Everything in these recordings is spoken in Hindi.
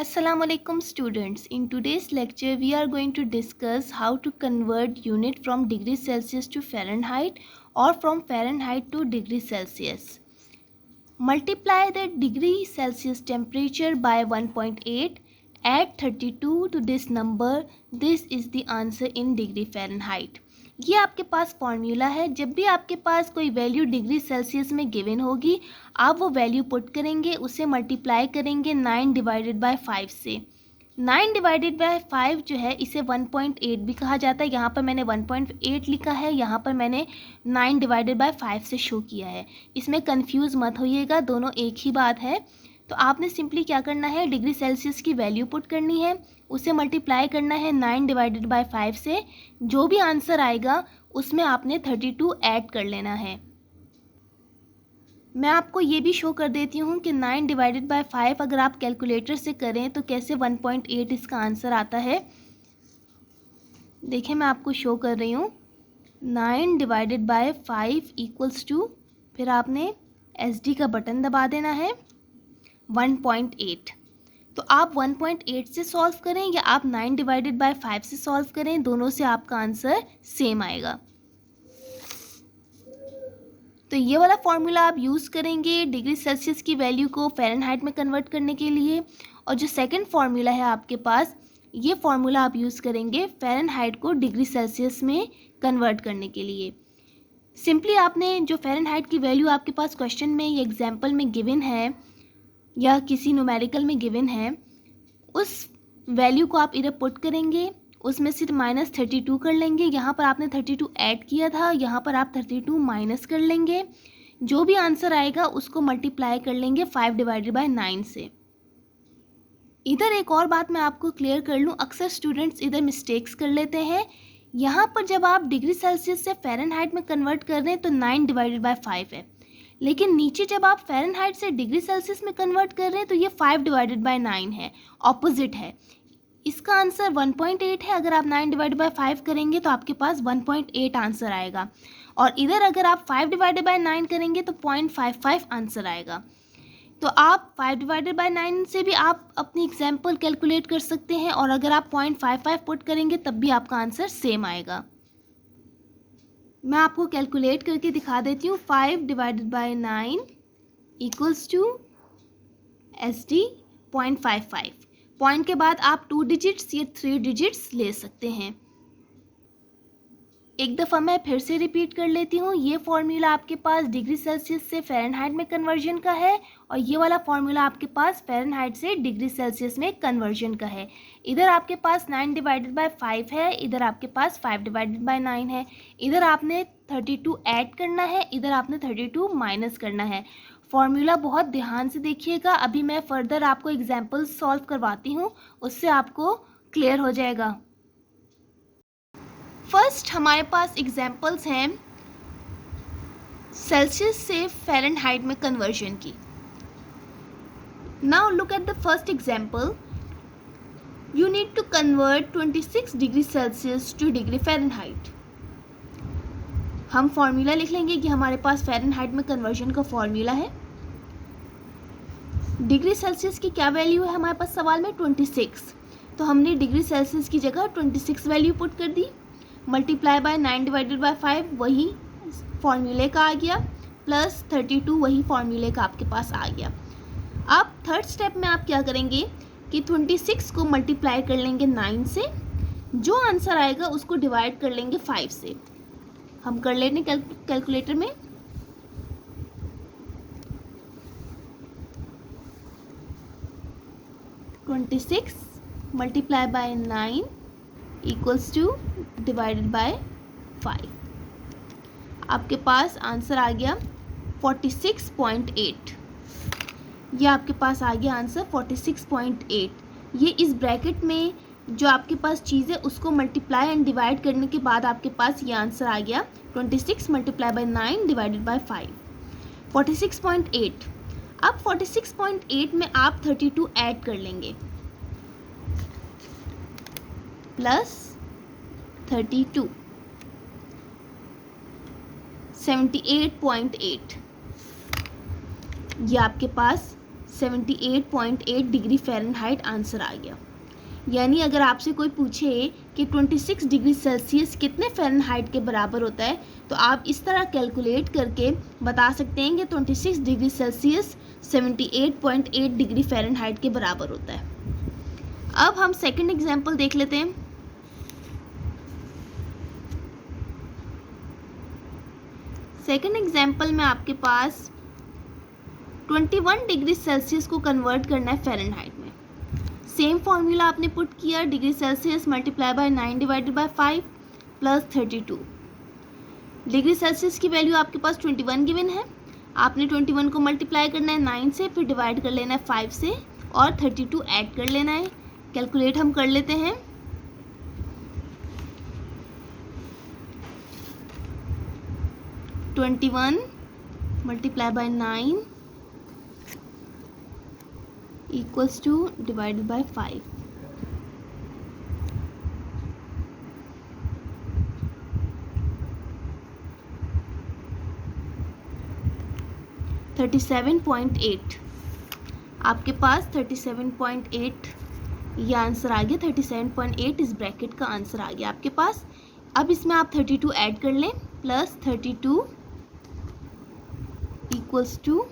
Assalamualaikum students. In today's lecture we are going to discuss how to convert unit from degree Celsius to Fahrenheit or from Fahrenheit to degree Celsius. Multiply the degree Celsius temperature by 1.8, add 32 to this number. This is the answer in degree Fahrenheit. ये आपके पास फॉर्मूला है. जब भी आपके पास कोई वैल्यू डिग्री सेल्सियस में गिवन होगी आप वो वैल्यू पुट करेंगे, उसे मल्टीप्लाई करेंगे 9 डिवाइडेड बाय 5 से. 9 डिवाइडेड बाय 5 जो है इसे 1.8 भी कहा जाता है. यहाँ पर मैंने 1.8 लिखा है, यहाँ पर मैंने 9 डिवाइडेड बाय 5 से शो किया है. इसमें कंफ्यूज मत होइएगा, दोनों एक ही बात है. तो आपने सिंपली क्या करना है, डिग्री सेल्सियस की वैल्यू पुट करनी है, उसे मल्टीप्लाई करना है 9 डिवाइडेड बाय 5 से. जो भी आंसर आएगा उसमें आपने 32 ऐड कर लेना है. मैं आपको ये भी शो कर देती हूँ कि 9 डिवाइडेड बाय 5 अगर आप कैलकुलेटर से करें तो कैसे 1.8 इसका आंसर आता है. देखिए मैं आपको शो कर रही हूँ. 9 डिवाइडेड बाय 5 इक्वल्स टू, फिर आपने SD का बटन दबा देना है, 1.8. तो आप 1.8 से सॉल्व करें या आप 9 डिवाइडेड बाय 5 से सॉल्व करें, दोनों से आपका आंसर सेम आएगा. तो ये वाला फॉर्मूला आप यूज़ करेंगे डिग्री सेल्सियस की वैल्यू को फ़ारेनहाइट में कन्वर्ट करने के लिए. और जो सेकंड फार्मूला है आपके पास, ये फार्मूला आप यूज़ करेंगे फ़ारेनहाइट को डिग्री सेल्सियस में कन्वर्ट करने के लिए. सिंपली आपने जो फ़ारेनहाइट की वैल्यू आपके पास क्वेश्चन में या एग्जाम्पल में गिवन है या किसी न्यूमेरिकल में गिवन है, उस वैल्यू को आप इधर पुट करेंगे, उसमें से -32 कर लेंगे. यहाँ पर आपने 32 ऐड किया था, यहाँ पर आप 32 माइनस कर लेंगे. जो भी आंसर आएगा उसको मल्टीप्लाई कर लेंगे 5 डिवाइडेड बाय 9 से. इधर एक और बात मैं आपको क्लियर कर लूँ, अक्सर स्टूडेंट्स इधर मिस्टेक्स कर लेते हैं. यहाँ पर जब आप डिग्री सेल्सियस से फ़ारेनहाइट में कन्वर्ट कर रहे हैं तो 9 डिवाइडेड बाय 5 है, लेकिन नीचे जब आप फ़ारेनहाइट से डिग्री सेल्सियस में कन्वर्ट कर रहे हैं तो ये 5 डिवाइडेड बाय 9 है, ऑपोजिट है. इसका आंसर 1.8 है. अगर आप 9 डिवाइडेड बाय 5 करेंगे तो आपके पास 1.8 आंसर आएगा, और इधर अगर आप 5 डिवाइडेड बाय 9 करेंगे तो 0.55 आंसर आएगा. तो आप 5 डिवाइडेड बाय 9 से भी आप अपनी एग्जाम्पल कैलकुलेट कर सकते हैं, और अगर आप 0.55 पुट करेंगे तब भी आपका आंसर सेम आएगा. मैं आपको कैलकुलेट करके दिखा देती हूँ. 5 divided by 9 equals to SD 0.55. Point के बाद आप 2 डिजिट्स या 3 डिजिट्स ले सकते हैं. एक दफ़ा मैं फिर से रिपीट कर लेती हूँ. ये फॉर्मूला आपके पास डिग्री सेल्सियस से फ़ारेनहाइट में कन्वर्जन का है, और ये वाला फॉर्मूला आपके पास फ़ारेनहाइट से डिग्री सेल्सियस में कन्वर्जन का है. इधर आपके पास 9 डिवाइडेड बाय 5 है, इधर आपके पास 5 डिवाइडेड बाय 9 है. इधर आपने 32 ऐड करना है, इधर आपने 32 माइनस करना है. फॉर्मूला बहुत ध्यान से देखिएगा. अभी मैं फर्दर आपको एग्जाम्पल सॉल्व करवाती हूँ, उससे आपको क्लियर हो जाएगा. फर्स्ट हमारे पास एग्जाम्पल्स हैं सेल्सियस से फ़ारेनहाइट में कन्वर्जन की. Now look at the first example. You need to convert 26 degree Celsius to degree Fahrenheit. हम फॉर्मूला लिख लेंगे कि हमारे पास फ़ारेनहाइट में कन्वर्जन का फॉर्मूला है. डिग्री सेल्सियस की क्या वैल्यू है हमारे पास सवाल में, 26. तो हमने डिग्री सेल्सियस की जगह 26 वैल्यू पुट कर दी. मल्टीप्लाई बाय 9 डिवाइडेड बाय 5 वही फॉर्मूले का आ गया, प्लस 32 वही फॉर्मूले का आपके पास आ गया. अब थर्ड स्टेप में आप क्या करेंगे कि 26 को मल्टीप्लाई कर लेंगे 9 से, जो आंसर आएगा उसको डिवाइड कर लेंगे 5 से. हम कर लेंगे कैलकुलेटर में. (26) multiply by 9 equals two divided by 5. आपके पास आंसर आ गया 46.8. ये आपके पास आ गया आंसर 46.8. ये इस ब्रैकेट में जो आपके पास चीज़ है उसको मल्टीप्लाई एंड डिवाइड करने के बाद आपके पास ये आंसर आ गया 26 मल्टीप्लाई बाय 9 डिवाइडेड बाय 5, 46.8. अब 46.8 में आप 32 ऐड कर लेंगे, प्लस 32, 78.8. ये आपके पास 78.8 डिग्री फ़ारेनहाइट आंसर आ गया। यानी अगर आपसे कोई पूछे कि 26 डिग्री सेल्सियस कितने फ़ारेनहाइट के बराबर होता है, तो आप इस तरह कैलकुलेट करके बता सकते हैं कि 26 डिग्री सेल्सियस 78.8 डिग्री फ़ारेनहाइट के बराबर होता है। अब हम सेकंड एग्जांपल देख लेते हैं। सेकंड एग्जांपल में आपके पास 21 डिग्री सेल्सियस को कन्वर्ट करना है फ़ारेनहाइट में। सेम फार्मूला आपने पुट किया, degree Celsius multiply by 9 divided by 5 plus 32। Degree Celsius की वैल्यू आपके पास 21 गिवन है। आपने 21 को मल्टीप्लाई करना है 9 से, फिर डिवाइड कर लेना है 5 से और 32 ऐड कर लेना है। कैलकुलेट हम कर लेते हैं। (21 multiply by 9 equals two divided by 5। (37.8) आपके पास 37.8 ये आंसर आ गया। 37.8 इस ब्रैकेट का आंसर आ गया आपके पास। अब इसमें आप 32 ऐड कर लें, प्लस 32 इक्वल्स टू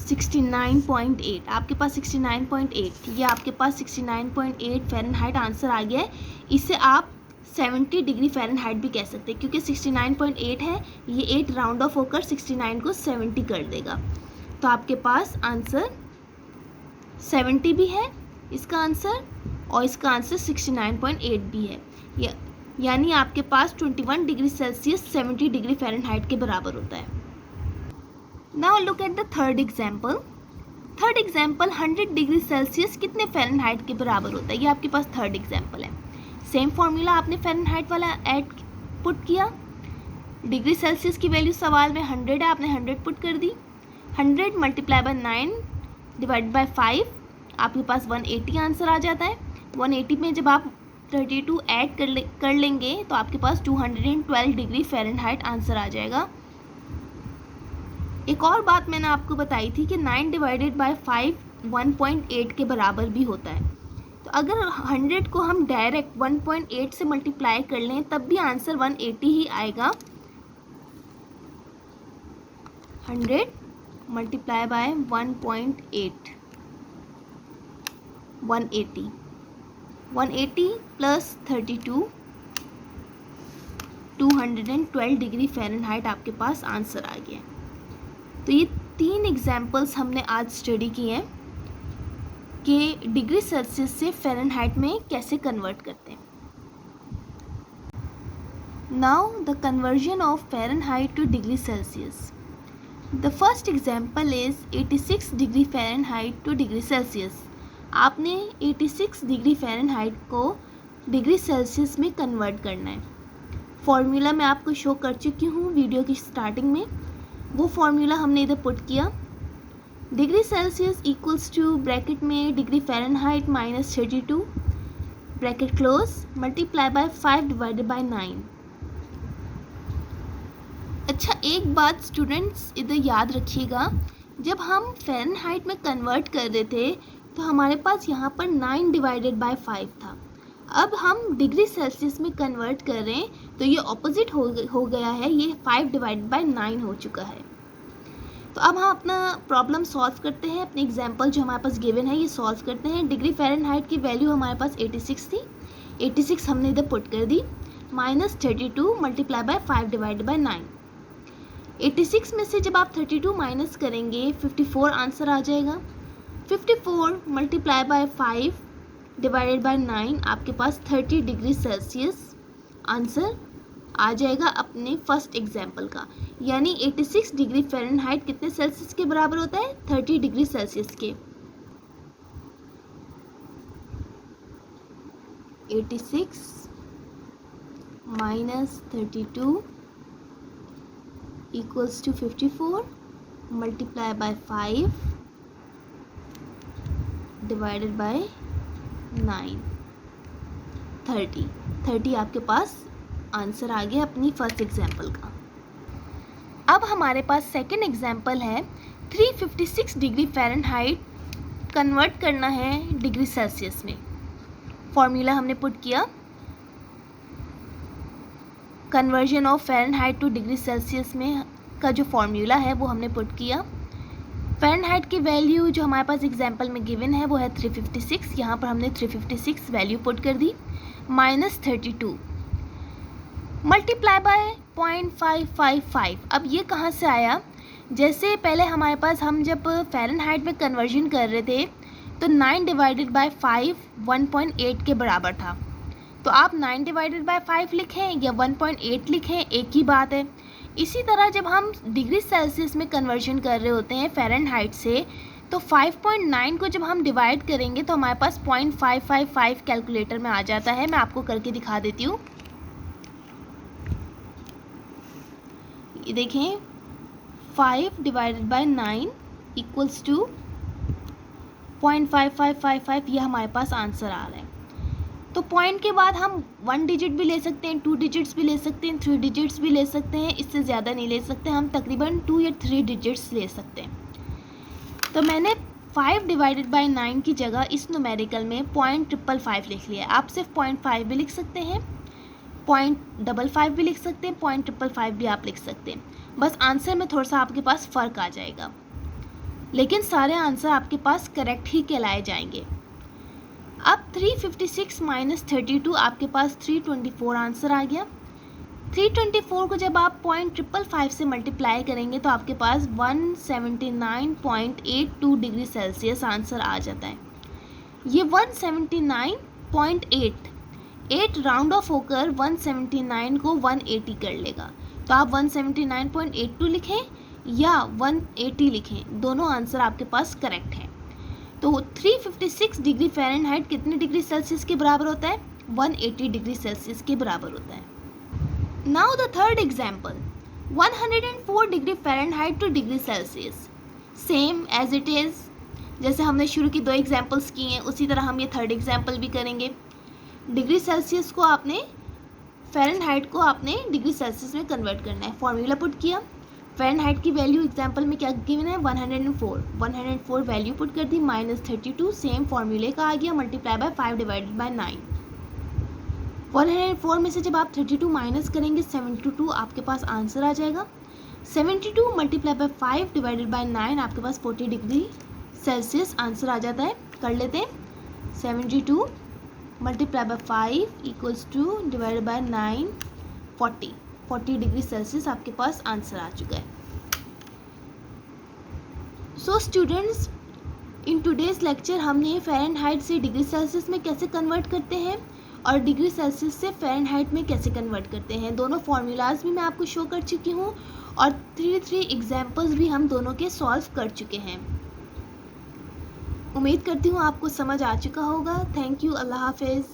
69.8। आपके पास 69.8, ये आपके पास 69.8 फ़ारेनहाइट आंसर आ गया है। इसे आप 70 डिग्री फ़ारेनहाइट भी कह सकते हैं, क्योंकि 69.8 है, ये 8 राउंड ऑफ होकर 69 को 70 कर देगा। तो आपके पास आंसर 70 भी है इसका आंसर, और इसका आंसर 69.8 भी है। यानी आपके पास 21 डिग्री सेल्सियस 70 डिग्री फ़ारेनहाइट के बराबर होता है। Now look at the third example. Third example 100 degree Celsius कितने फ़ारेनहाइट के बराबर होता है, ये आपके पास थर्ड एग्जाम्पल है। सेम फार्मूला आपने फ़ारेनहाइट वाला ऐड पुट किया। डिग्री सेल्सियस की वैल्यू सवाल में 100 है, आपने 100 पुट कर दी। 100 मल्टीप्लाई बाय 9 डिवाइड बाय 5, आपके पास 180 आंसर आ जाता है। 180 में जब आप 32 ऐड कर लेंगे तो आपके पास 212 डिग्री फ़ारेनहाइट आंसर आ जाएगा। एक और बात मैंने आपको बताई थी कि 9 डिवाइडेड बाय 5 1.8 के बराबर भी होता है। तो अगर 100 को हम डायरेक्ट 1.8 से मल्टीप्लाई कर लें तब भी आंसर 180 ही आएगा। 100 multiply by 1.8 180, 180 plus 32 212 degree Fahrenheit आपके पास आंसर आ गया। तो ये 3 एग्जाम्पल्स हमने आज स्टडी किए हैं कि डिग्री सेल्सियस से फ़ारेनहाइट में कैसे कन्वर्ट करते हैं। Now the conversion of Fahrenheit to degree Celsius. The first example is 86 degree Fahrenheit to degree Celsius. आपने 86 डिग्री फ़ारेनहाइट को डिग्री सेल्सियस में कन्वर्ट करना है। फॉर्मूला मैं आपको शो कर चुकी हूँ वीडियो की स्टार्टिंग में, वो फॉर्मूला हमने इधर पुट किया। Degree Celsius equals to bracket में degree Fahrenheit minus 32 bracket close multiply by 5 divided by 9। अच्छा, एक बात स्टूडेंट्स इधर याद रखिएगा, जब हम फ़ारेनहाइट में कन्वर्ट कर रहे थे तो हमारे पास यहाँ पर 9 डिवाइडेड बाय 5 था। अब हम डिग्री सेल्सियस में कन्वर्ट कर रहे हैं तो ये ऑपोजिट हो गया है, ये 5 डिवाइडेड बाय 9 हो चुका है। तो अब हम अपना प्रॉब्लम सॉल्व करते हैं। अपने एग्जांपल जो हमारे पास गिवन है ये सॉल्व करते हैं। डिग्री फ़ारेनहाइट की वैल्यू हमारे पास 86 थी, 86 हमने इधर पुट कर दी, minus 32 multiply by 5 divided by 9। 86 में से जब आप 32 माइनस करेंगे 54 आंसर आ जाएगा। 54 मल्टीप्लाई बाय 5 डिवाइडेड बाय 9, आपके पास 30 डिग्री सेल्सियस आंसर आ जाएगा अपने फर्स्ट एग्जाम्पल का। यानी 86 डिग्री फ़ारेनहाइट कितने सेल्सियस के बराबर होता है, 30 डिग्री सेल्सियस के। 86 minus 32 equals to 54 multiply by 5 divided by 9, 30 आपके पास आंसर आ गया अपनी फर्स्ट एग्जाम्पल का। अब हमारे पास सेकेंड एग्जाम्पल है 356 डिग्री फ़ारेनहाइट कन्वर्ट करना है डिग्री सेल्सियस में। फॉर्मूला हमने पुट किया, conversion of Fahrenheit to degree Celsius में का जो फॉर्मूला है वो हमने पुट किया। फ़ारेनहाइट की वैल्यू जो हमारे पास एग्जाम्पल में गिवन है वो है 356। यहाँ पर हमने 356 वैल्यू पुट कर दी, -32 मल्टीप्लाई बाय 0.555। अब ये कहाँ से आया? जैसे पहले हमारे पास हम जब फ़ारेनहाइट में कन्वर्जन कर रहे थे तो 9 डिवाइडेड बाय 5 1.8 के बराबर था। तो आप 9 डिवाइडेड बाय 5 लिखें या 1.8 लिखें, एक ही बात है। इसी तरह जब हम डिग्री सेल्सियस में कन्वर्जन कर रहे होते हैं फ़ारेनहाइट से, तो 5.9 को जब हम डिवाइड करेंगे तो हमारे पास 0.555 कैलकुलेटर में आ जाता है। मैं आपको करके दिखा देती हूँ। ये देखें, 5 डिवाइडेड बाय 9 इक्वल्स टू 0.5555। ये हमारे पास आंसर आ रहा है। तो पॉइंट के बाद हम 1 डिजिट भी ले सकते हैं, 2 डिजिट्स भी ले सकते हैं, 3 डिजिट्स भी ले सकते हैं। इससे ज़्यादा नहीं ले सकते, हम तकरीबन 2 या 3 डिजिट्स ले सकते हैं। तो मैंने 5 डिवाइडेड बाय 9 की जगह इस न्यूमेरिकल में 0.555 लिख लिया है। आप सिर्फ 0.5 भी लिख सकते हैं, 0.55 भी लिख सकते हैं, 0.555 भी आप लिख सकते हैं। बस आंसर में थोड़ा सा आपके पास फ़र्क आ जाएगा, लेकिन सारे आंसर आपके पास करेक्ट ही कहलाए जाएंगे। अब 356 माइनस 32 आपके पास 324 आंसर आ गया। 324 को जब आप 0.555 से मल्टीप्लाई करेंगे तो आपके पास 179.82 डिग्री सेल्सियस आंसर आ जाता है। ये 179.8 राउंड ऑफ होकर 179 को 180 कर लेगा। तो आप 179.82 लिखें या 180 लिखें, दोनों आंसर आपके पास करेक्ट हैं। तो 356 डिग्री फ़ारेनहाइट कितने डिग्री सेल्सियस के बराबर होता है? 180 डिग्री सेल्सियस के बराबर होता है। Now the third example, 104 degree Fahrenheit to degree Celsius. Same as it is, जैसे हमने शुरू की 2 एग्जाम्पल्स की हैं उसी तरह हम ये थर्ड एग्जाम्पल भी करेंगे। डिग्री सेल्सियस को आपने, फ़ारेनहाइट को आपने डिग्री सेल्सियस में कन्वर्ट करना है। फॉर्मूला पुट किया, फ़ारेनहाइट की वैल्यू एग्जाम्पल में क्या गिवन है? 104 वैल्यू पुट कर दी, -32 सेम फॉर्मूले का आ गया, मल्टीप्लाई बाय 5 डिवाइडेड बाय 9। 104 में से जब आप 32 माइनस करेंगे 72 आपके पास आंसर आ जाएगा। 72 मल्टीप्लाई बाय 5 डिवाइडेड बाय 9 आपके पास 40 डिग्री सेल्सियस आंसर आ जाता है। कर लेते हैं, 72 multiply by 5 equals two divided by 9 40 degree Celsius आपके पास आंसर आ चुका है। So students, in today's lecture हमने फ़ारेनहाइट से डिग्री सेल्सियस में कैसे कन्वर्ट करते हैं और डिग्री सेल्सियस से फ़ारेनहाइट में कैसे कन्वर्ट करते हैं, दोनों फार्मूलाज भी मैं आपको शो कर चुकी हूँ और 3 एग्जाम्पल्स भी हम दोनों के सॉल्व कर चुके हैं। उम्मीद करती हूँ आपको समझ आ चुका होगा। थैंक यू, अल्लाह हाफिज़।